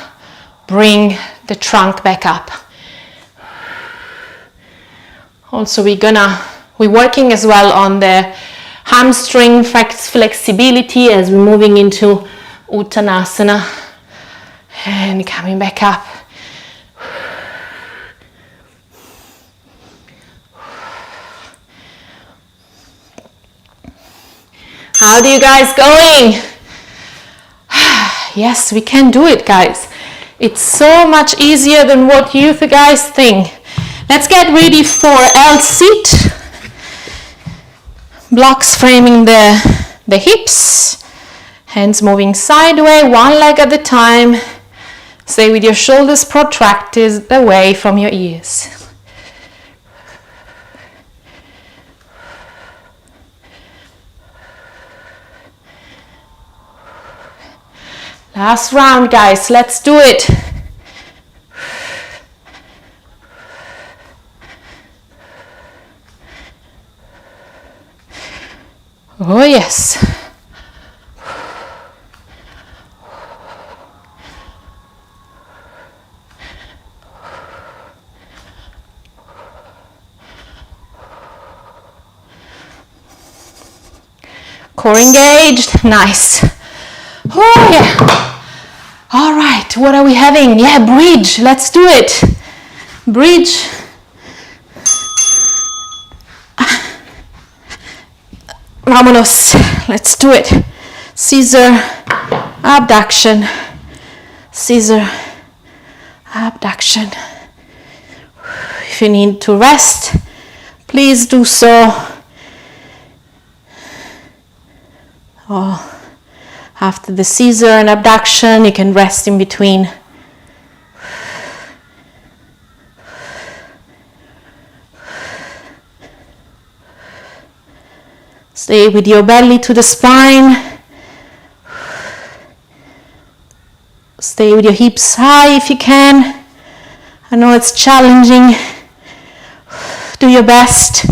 bring the trunk back up. Also we're working as well on the hamstring flexibility as we're moving into Uttanasana and coming back up. How are you guys going? Yes, we can do it, guys. It's so much easier than what you guys think. Let's get ready for L sit. Blocks framing the hips. Hands moving sideways, one leg at a time. Stay with your shoulders protracted away from your ears. Last round, guys, let's do it. Oh yes. Core engaged, nice. Oh yeah. All right, what are we having? Yeah, bridge, let's do it. Bridge. Vámonos, let's do it. Scissor, abduction, scissor, abduction. If you need to rest, please do so. Or after the scissor and abduction, you can rest in between. Stay with your belly to the spine. Stay with your hips high if you can. I know it's challenging. Do your best.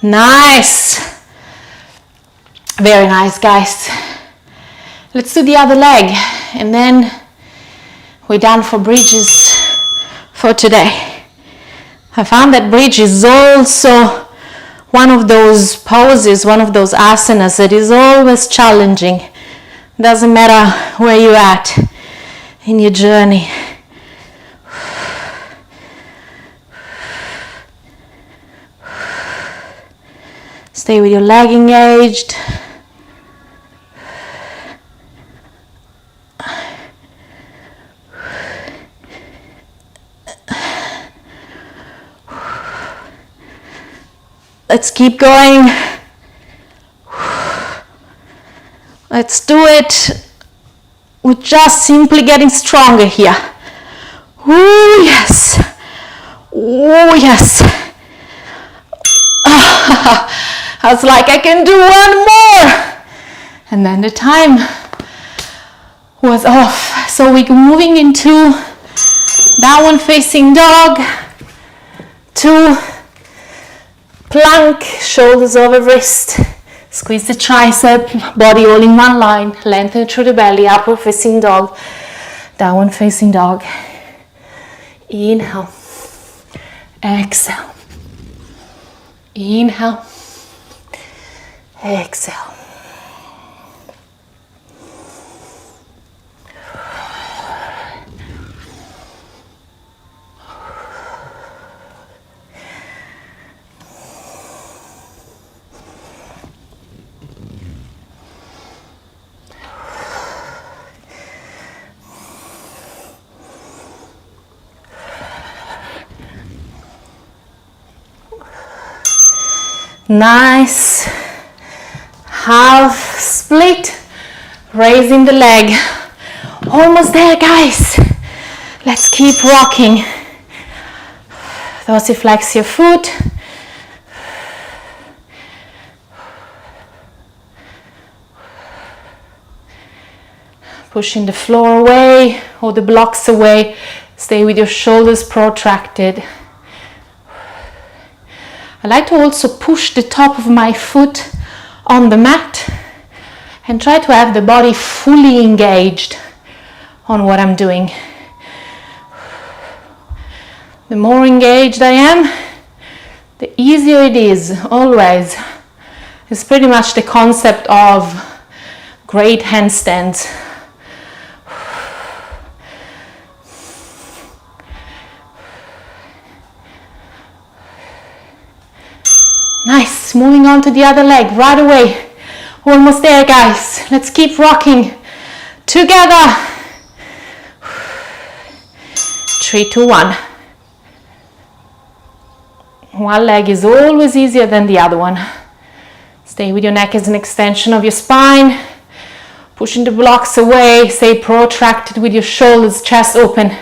Nice. Very nice, guys. Let's do the other leg and then we're done for bridges for today. I found that bridge is also one of those poses, one of those asanas that is always challenging. Doesn't matter where you're at in your journey. Stay with your leg engaged. Let's keep going. Let's do it. We're just simply getting stronger here. Oh yes. Oh yes. I was like, I can do one more. And then the time was off. So we're moving into downward facing dog. 2 plank, shoulders over wrist. Squeeze the tricep, body all in one line. Lengthen through the belly, upward facing dog. Downward facing dog. Inhale. Exhale. Inhale. Exhale. Nice. Half split. Raising the leg. Almost there, guys. Let's keep rocking. Dorsiflex your foot. Pushing the floor away or the blocks away. Stay with your shoulders protracted. I like to also push the top of my foot on the mat and try to have the body fully engaged on what I'm doing. The more engaged I am, the easier it is, always. It's pretty much the concept of great handstands. Nice, moving on to the other leg right away. Almost there, guys. Let's keep rocking together. 3, 2, 1. One leg is always easier than the other one. Stay with your neck as an extension of your spine. Pushing the blocks away. Stay protracted with your shoulders, chest open.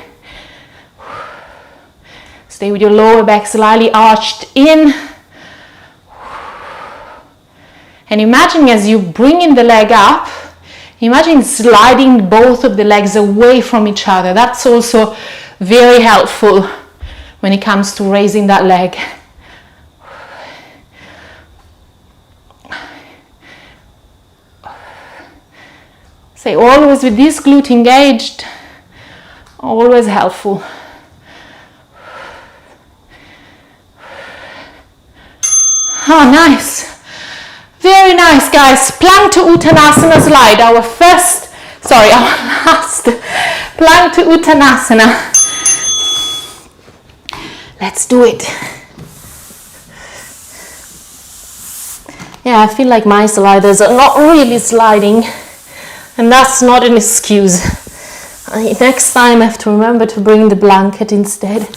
Stay with your lower back slightly arched in. And imagine as you bring in the leg up, imagine sliding both of the legs away from each other. That's also very helpful when it comes to raising that leg. Stay always with this glute engaged, always helpful. Oh, nice. Very nice, guys. Plank to Uttanasana slide. Our last plank to Uttanasana. Let's do it. Yeah, I feel like my sliders are not really sliding, and that's not an excuse. Next time I have to remember to bring the blanket instead.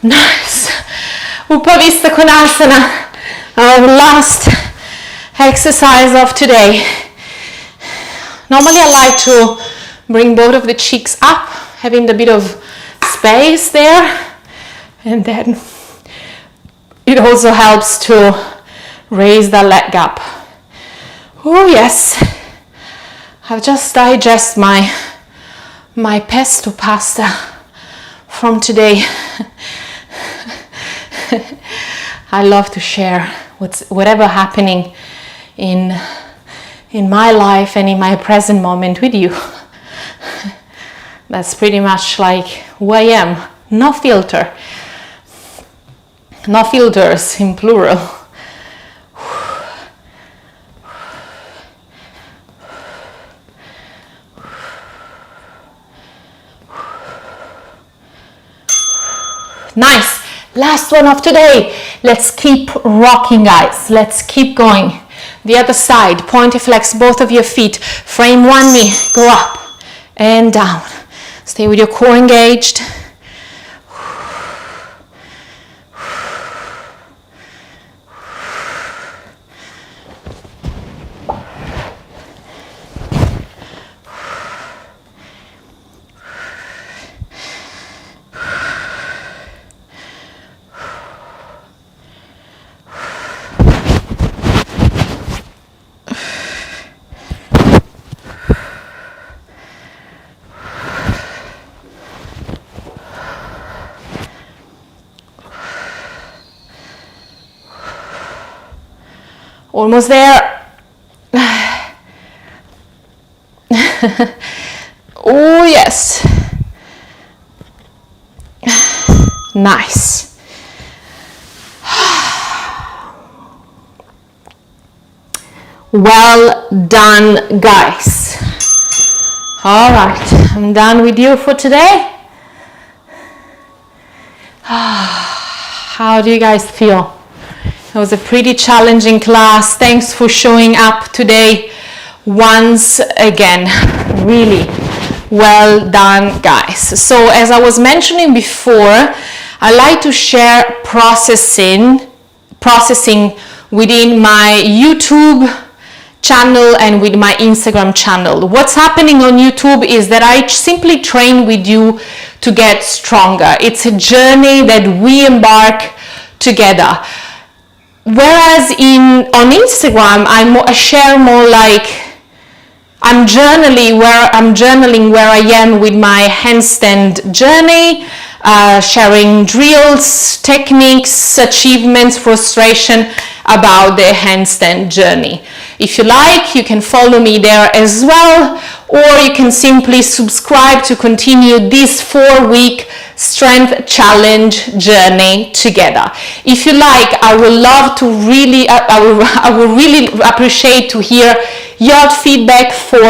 Nice. Upavista Konasana, our last exercise of today. Normally I like to bring both of the cheeks up, having a bit of space there, and then it also helps to raise the leg up. Oh yes, I've just digested my pesto pasta from today. I love to share whatever happening in my life and in my present moment with you. That's pretty much like who I am. No filter. No filters in plural. Nice. Last one of today. Let's keep rocking, guys. Let's keep going. The other side. Point and flex both of your feet. Frame one knee. Go up and down. Stay with your core engaged. Almost there. Oh yes. Nice. Well done, guys. All right, I'm done with you for today. How do you guys feel? It was a pretty challenging class. Thanks for showing up today once again. Really well done, guys. So as I was mentioning before, I like to share processing within my YouTube channel and with my Instagram channel. What's happening on YouTube is that I simply train with you to get stronger. It's a journey that we embark together. Whereas on Instagram, I share more like I'm journaling where I am with my handstand journey, sharing drills, techniques, achievements, frustration about the handstand journey. If you like, you can follow me there as well, or you can simply subscribe to continue this 4-week strength challenge journey together. If you like, I would love to I would really appreciate to hear your feedback for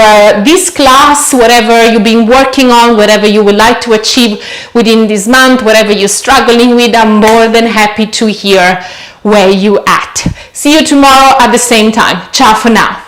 this class, whatever you've been working on, whatever you would like to achieve within this month, whatever you're struggling with. I'm more than happy to hear where you at. See you tomorrow at the same time. Ciao for now.